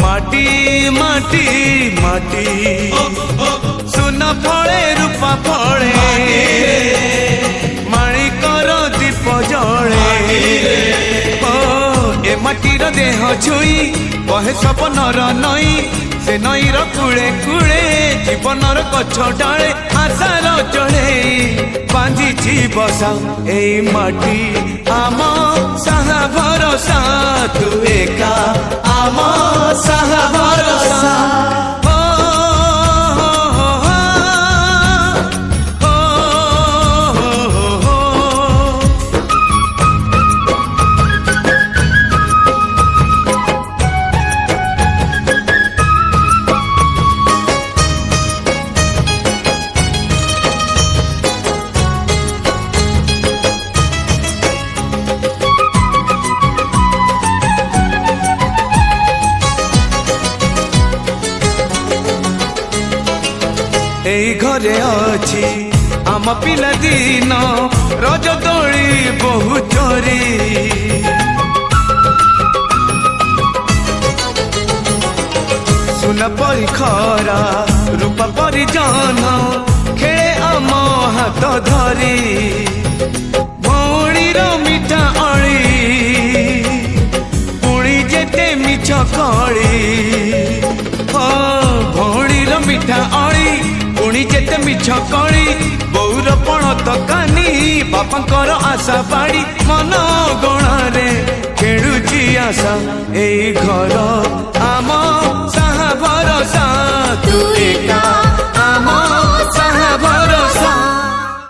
माटी माटी माटी सुना फले रूपा फले माणिकर दीप जले ए माटीर देह छुई कहे सपनर नई से नईर कूले कूले जीवनर गछ डाले आशार चढ़े बांधी बसा ए माटी आम साहा भरोसा तू एका आम साहा भरोसा एई घरे अछि आम पिला दिन रज दोली बहु चोरी सुना परी खरा रूपा परी जान खेले आम हाथ धरी भौणीर मिठा अली पुणी जेते मिछ कली भौणीर मिठा अली पुणी जेते मिछ कली बौर पण तकानी बापांकर आशा बाड़ी मन गणारे खेलुची आशा एई घर आम